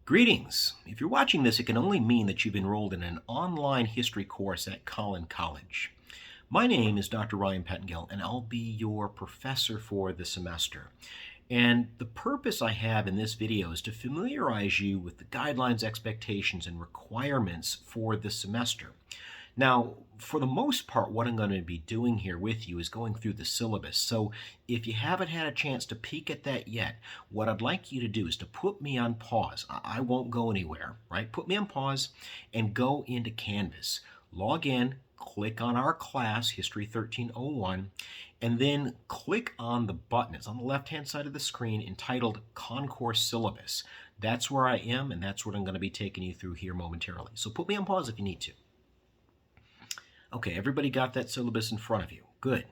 Greetings. If you're watching this, it can only mean that you've enrolled in an online history course at Collin College. My name is Dr. Ryan Pettengill, and I'll be your professor for the semester. And the purpose I have in this video is to familiarize you with the guidelines, expectations, and requirements for the semester. Now, for the most part, what I'm going to be doing here with you is going through the syllabus. So if you haven't had a chance to peek at that yet, what I'd like you to do is to put me on pause. I won't go anywhere, right? Put me on pause and go into Canvas. Log in, click on our class, History 1301, and then click on the button. It's on the left-hand side of the screen entitled Concourse Syllabus. That's where I am, and that's what I'm going to be taking you through here momentarily. So put me on pause if you need to. Okay, everybody got that syllabus in front of you. Good.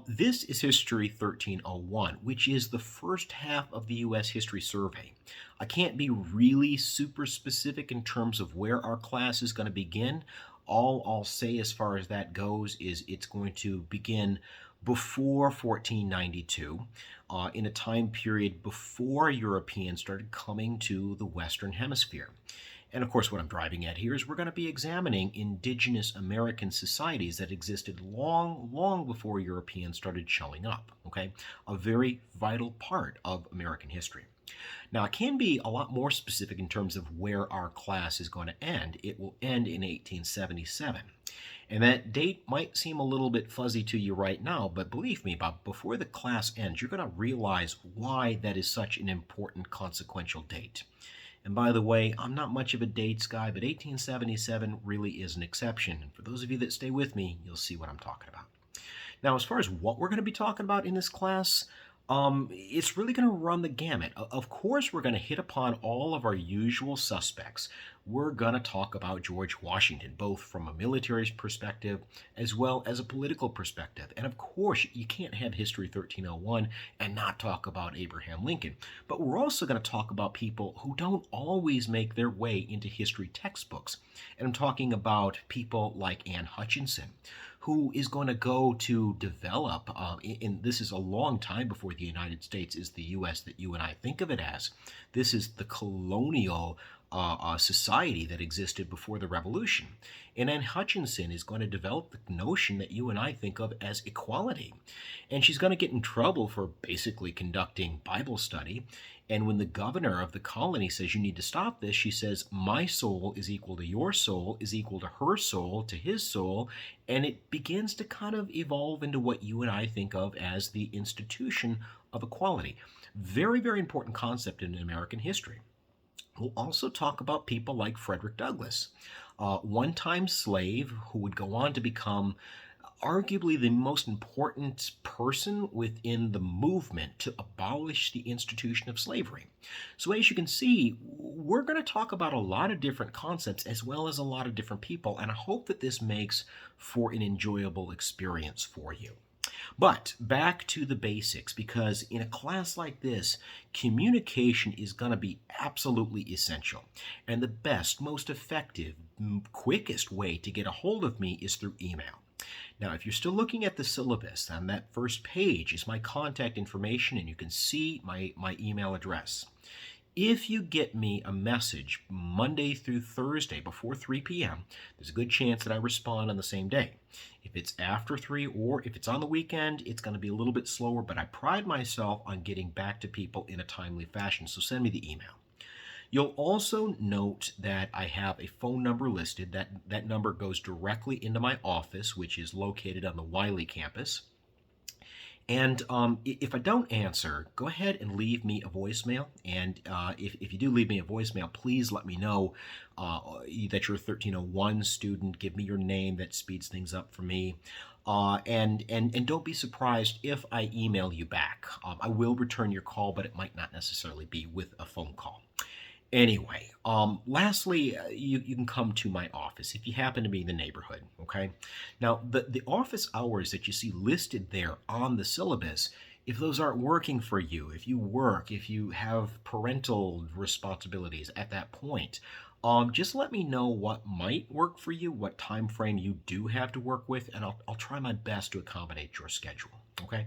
This is History 1301, which is the first half of the U.S. History Survey. I can't be really super specific in terms of where our class is going to begin. All I'll say as far as that goes is it's going to begin before 1492, in a time period before Europeans started coming to the Western Hemisphere. And of course, what I'm driving at here is we're going to be examining indigenous American societies that existed long, long before Europeans started showing up, okay? A very vital part of American history. Now, I can be a lot more specific in terms of where our class is going to end. It will end in 1877. And that date might seem a little bit fuzzy to you right now, but believe me, before the class ends, you're going to realize why that is such an important consequential date. And by the way, I'm not much of a dates guy, but 1877 really is an exception. And for those of you that stay with me, you'll see what I'm talking about. Now, as far as what we're going to be talking about in this class, it's really going to run the gamut. Of course, we're going to hit upon all of our usual suspects. We're going to talk about George Washington, both from a military perspective as well as a political perspective. And of course, you can't have History 1301 and not talk about Abraham Lincoln. But we're also going to talk about people who don't always make their way into history textbooks. And I'm talking about people like Anne Hutchinson, who is going to go to develop, and this is a long time before the United States is the U.S. that you and I think of it as. This is the colonial society that existed before the Revolution. And Anne Hutchinson is going to develop the notion that you and I think of as equality. And she's going to get in trouble for basically conducting Bible study. And when the governor of the colony says you need to stop this, she says, my soul is equal to your soul, is equal to her soul, to his soul. And it begins to kind of evolve into what you and I think of as the institution of equality. Very, very important concept in American history. We'll also talk about people like Frederick Douglass, one-time slave who would go on to become arguably the most important person within the movement to abolish the institution of slavery. So as you can see, we're going to talk about a lot of different concepts as well as a lot of different people, and I hope that this makes for an enjoyable experience for you. But back to the basics, because in a class like this, communication is going to be absolutely essential. And the best, most effective, quickest way to get a hold of me is through email. Now, if you're still looking at the syllabus, on that first page is my contact information, and you can see my email address. If you get me a message Monday through Thursday before 3 p.m., there's a good chance that I respond on the same day. If it's after 3 or if it's on the weekend, it's going to be a little bit slower, but I pride myself on getting back to people in a timely fashion, so send me the email. You'll also note that I have a phone number listed. That number goes directly into my office, which is located on the Wiley campus. And if I don't answer, go ahead and leave me a voicemail. And if you do leave me a voicemail, please let me know that you're a 1301 student. Give me your name. That speeds things up for me. And don't be surprised if I email you back. I will return your call, but it might not necessarily be with a phone call. Anyway, lastly, you can come to my office if you happen to be in the neighborhood, okay? Now, the office hours that you see listed there on the syllabus, if those aren't working for you, if you work, if you have parental responsibilities at that point, just let me know what might work for you, what time frame you do have to work with, and I'll try my best to accommodate your schedule, okay?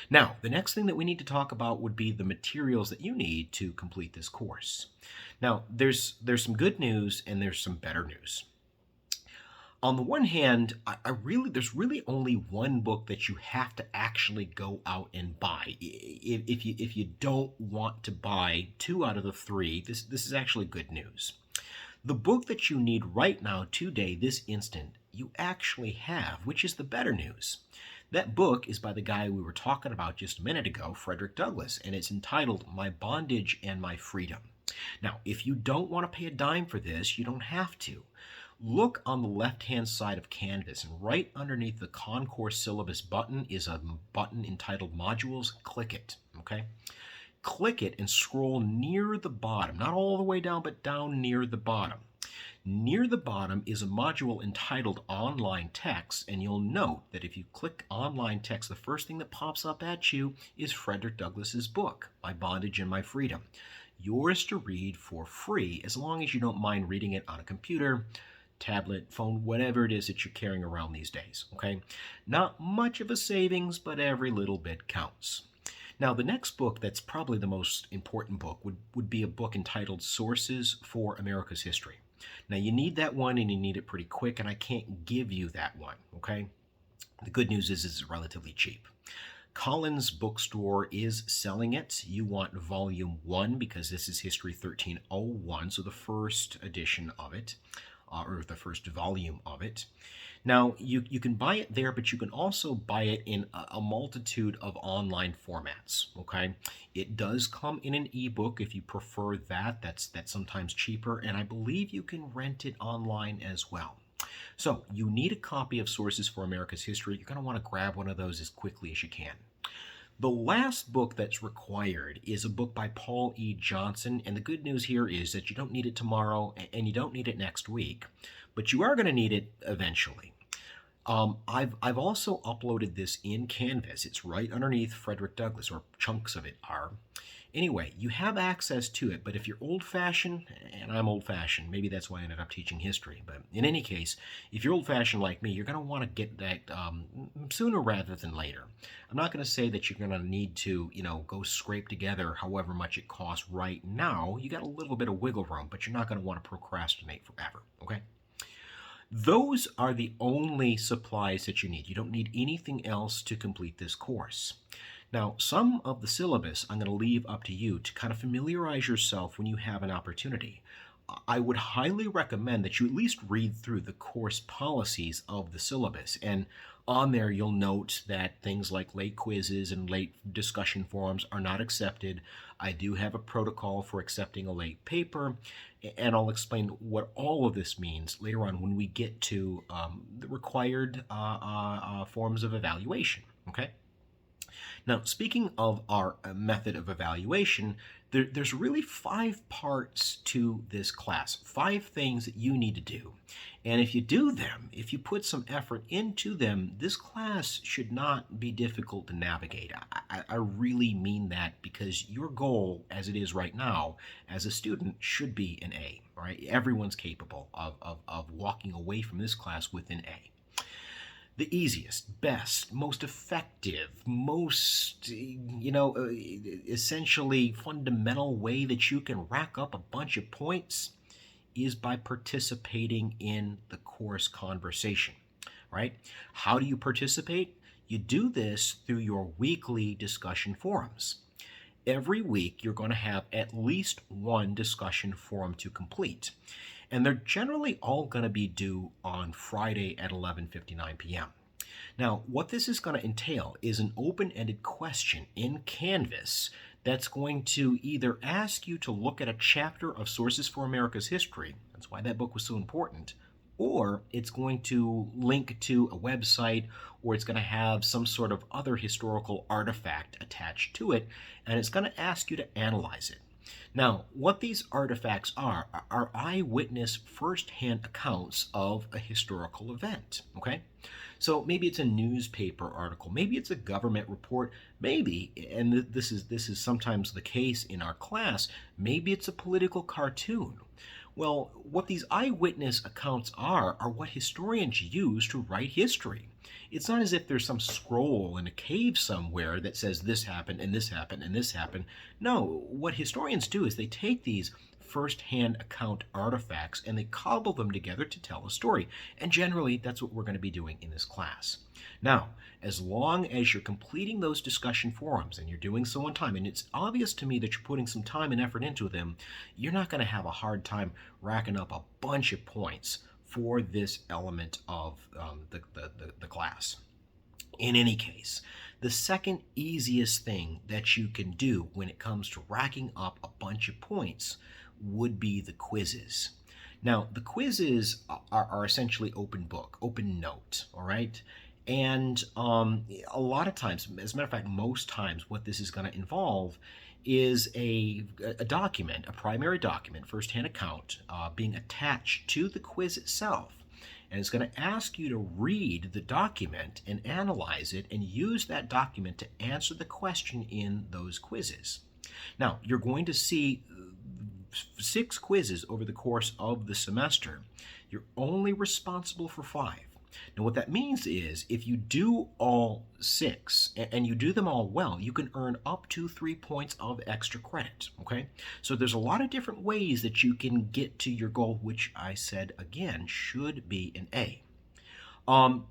Now, the next thing that we need to talk about would be the materials that you need to complete this course. Now, there's some good news and there's some better news. On the one hand, there's really only one book that you have to actually go out and buy. If you don't want to buy two out of the three, this is actually good news. The book that you need right now, today, this instant, you actually have, which is the better news. That book is by the guy we were talking about just a minute ago, Frederick Douglass, and it's entitled My Bondage and My Freedom. Now, if you don't want to pay a dime for this, you don't have to. Look on the left-hand side of Canvas, and right underneath the Concourse Syllabus button is a button entitled Modules. Click it, okay? Click it and scroll near the bottom, not all the way down, but down near the bottom. Near the bottom is a module entitled Online Text, and you'll note that if you click Online Text, the first thing that pops up at you is Frederick Douglass's book, My Bondage and My Freedom. Yours to read for free, as long as you don't mind reading it on a computer, tablet, phone, whatever it is that you're carrying around these days, okay? Not much of a savings, but every little bit counts. Now, the next book that's probably the most important book would be a book entitled Sources for America's History. Now, you need that one, and you need it pretty quick, and I can't give you that one, okay? The good news is it's relatively cheap. Collins Bookstore is selling it. You want volume 1 because this is History 1301, so the first edition of it, or the first volume of it. Now, you can buy it there, but you can also buy it in a multitude of online formats, okay? It does come in an ebook if you prefer that. That's sometimes cheaper, and I believe you can rent it online as well. So you need a copy of Sources for America's History. You're going to want to grab one of those as quickly as you can. The last book that's required is a book by Paul E. Johnson, and the good news here is that you don't need it tomorrow and you don't need it next week, but you are going to need it eventually. I've also uploaded this in Canvas. It's right underneath Frederick Douglass, or chunks of it are. Anyway, you have access to it, but if you're old-fashioned, and I'm old-fashioned, maybe that's why I ended up teaching history, but in any case, if you're old-fashioned like me, you're going to want to get that sooner rather than later. I'm not going to say that you're going to need to, go scrape together however much it costs right now. You got a little bit of wiggle room, but you're not going to want to procrastinate forever, okay? Those are the only supplies that you need. You don't need anything else to complete this course. Now, some of the syllabus I'm going to leave up to you to kind of familiarize yourself when you have an opportunity. I would highly recommend that you at least read through the course policies of the syllabus, and on there you'll note that things like late quizzes and late discussion forums are not accepted. I do have a protocol for accepting a late paper, and I'll explain what all of this means later on when we get to the required forms of evaluation, okay? Now, speaking of our method of evaluation, there's really 5 parts to this class, 5 things that you need to do. And if you do them, if you put some effort into them, this class should not be difficult to navigate. I really mean that, because your goal, as it is right now, as a student, should be an A, right? Everyone's capable of walking away from this class with an A. The easiest, best, most effective, most, essentially fundamental way that you can rack up a bunch of points is by participating in the course conversation, right? How do you participate? You do this through your weekly discussion forums. Every week, you're going to have at least one discussion forum to complete. And they're generally all going to be due on Friday at 11:59 p.m. Now, what this is going to entail is an open-ended question in Canvas that's going to either ask you to look at a chapter of Sources for America's History, that's why that book was so important, or it's going to link to a website, or it's going to have some sort of other historical artifact attached to it, and it's going to ask you to analyze it. Now, what these artifacts are eyewitness first-hand accounts of a historical event, okay? So maybe it's a newspaper article, maybe it's a government report, maybe, and this is sometimes the case in our class, maybe it's a political cartoon. Well, what these eyewitness accounts are what historians use to write history. It's not as if there's some scroll in a cave somewhere that says this happened and this happened and this happened. No, what historians do is they take these first-hand account artifacts and they cobble them together to tell a story. And generally, that's what we're going to be doing in this class. Now, as long as you're completing those discussion forums and you're doing so on time, and it's obvious to me that you're putting some time and effort into them, you're not going to have a hard time racking up a bunch of points for this element of the class. In any case, the second easiest thing that you can do when it comes to racking up a bunch of points would be the quizzes. Now, the quizzes are essentially open book, open note, all right? And a lot of times, as a matter of fact, most times, what this is going to involve is a document, a primary document, first-hand account, being attached to the quiz itself. And it's going to ask you to read the document and analyze it and use that document to answer the question in those quizzes. Now, you're going to see 6 quizzes over the course of the semester. You're only responsible for 5. Now, what that means is if you do all 6 and you do them all well, you can earn up to 3 points of extra credit, okay? So there's a lot of different ways that you can get to your goal, which I said, again, should be an A.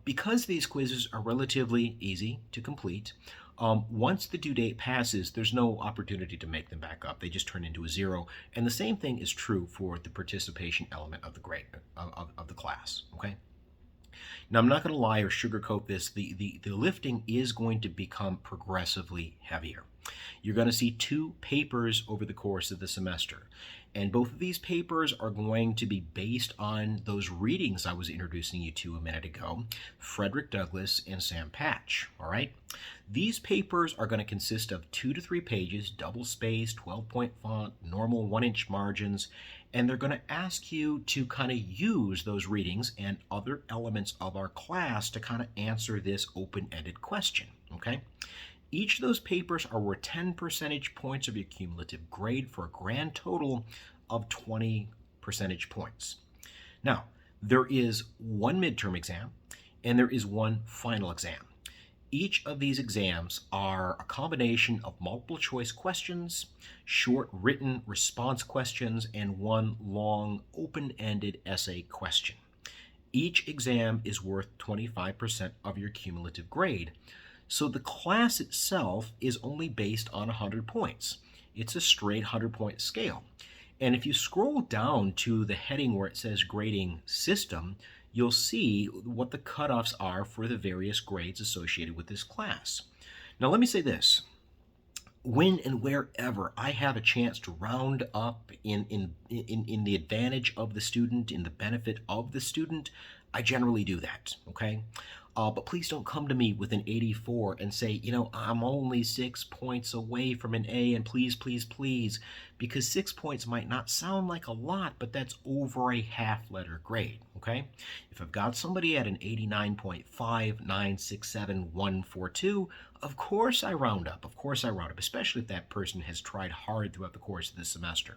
Because these quizzes are relatively easy to complete, once the due date passes, there's no opportunity to make them back up. They just turn into a 0. And the same thing is true for the participation element of the grade of the class, okay? Now, I'm not going to lie or sugarcoat this. The lifting is going to become progressively heavier. You're going to see 2 papers over the course of the semester. And both of these papers are going to be based on those readings I was introducing you to a minute ago, Frederick Douglass and Sam Patch, all right? These papers are going to consist of 2 to 3 pages, double-spaced, 12-point font, normal 1-inch margins, and they're going to ask you to kind of use those readings and other elements of our class to kind of answer this open-ended question, okay? Each of those papers are worth 10 percentage points of your cumulative grade for a grand total of 20 percentage points. Now, there is one midterm exam and there is one final exam. Each of these exams are a combination of multiple choice questions, short written response questions, and one long open-ended essay question. Each exam is worth 25% of your cumulative grade. So the class itself is only based on 100 points. It's a straight 100-point scale. And if you scroll down to the heading where it says grading system, you'll see what the cutoffs are for the various grades associated with this class. Now let me say this. When and wherever I have a chance to round up in the advantage of the student, in the benefit of the student, I generally do that, okay? But please don't come to me with an 84 and say, you know, I'm only 6 points away from an A, and please, please, please, because 6 points might not sound like a lot, but that's over a half-letter grade, okay? If I've got somebody at an 89.5967142, of course I round up, especially if that person has tried hard throughout the course of the semester.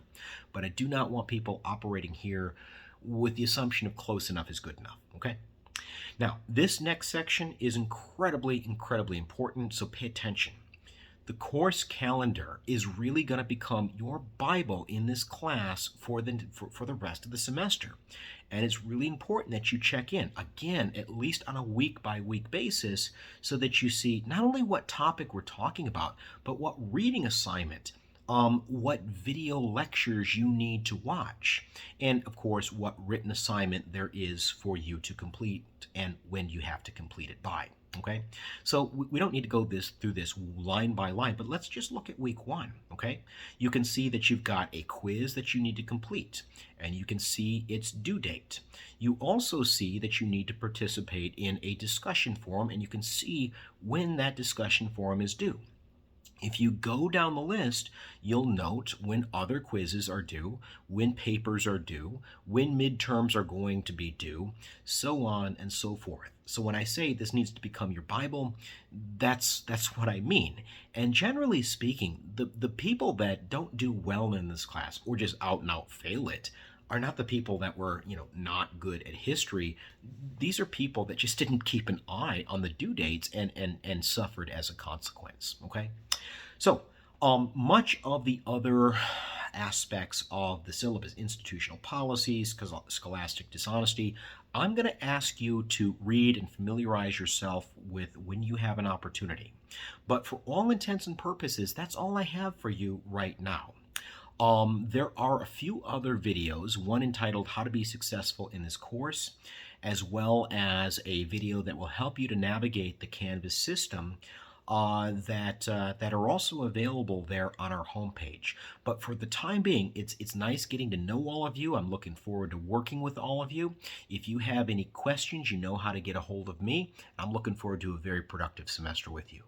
But I do not want people operating here with the assumption of close enough is good enough, okay? Now, this next section is incredibly, incredibly important, so pay attention. The course calendar is really going to become your Bible in this class for the rest of the semester. And it's really important that you check in, again, at least on a week-by-week basis, so that you see not only what topic we're talking about, but what reading assignment, what video lectures you need to watch, and of course what written assignment there is for you to complete and when you have to complete it by. Okay, so we don't need to go through this line by line, but let's just look at week 1. Okay, you can see that you've got a quiz that you need to complete, and you can see its due date. You also see that you need to participate in a discussion forum, and you can see when that discussion forum is due. If you go down the list, you'll note when other quizzes are due, when papers are due, when midterms are going to be due, so on and so forth. So when I say this needs to become your Bible, that's what I mean. And generally speaking, the people that don't do well in this class or just out and out fail it, are not the people that were, not good at history. These are people that just didn't keep an eye on the due dates and suffered as a consequence. Okay, so much of the other aspects of the syllabus, institutional policies, scholastic dishonesty, I'm going to ask you to read and familiarize yourself with when you have an opportunity. But for all intents and purposes, that's all I have for you right now. There are a few other videos, one entitled How to Be Successful in This Course, as well as a video that will help you to navigate the Canvas system that are also available there on our homepage. But for the time being, it's nice getting to know all of you. I'm looking forward to working with all of you. If you have any questions, you know how to get a hold of me. I'm looking forward to a very productive semester with you.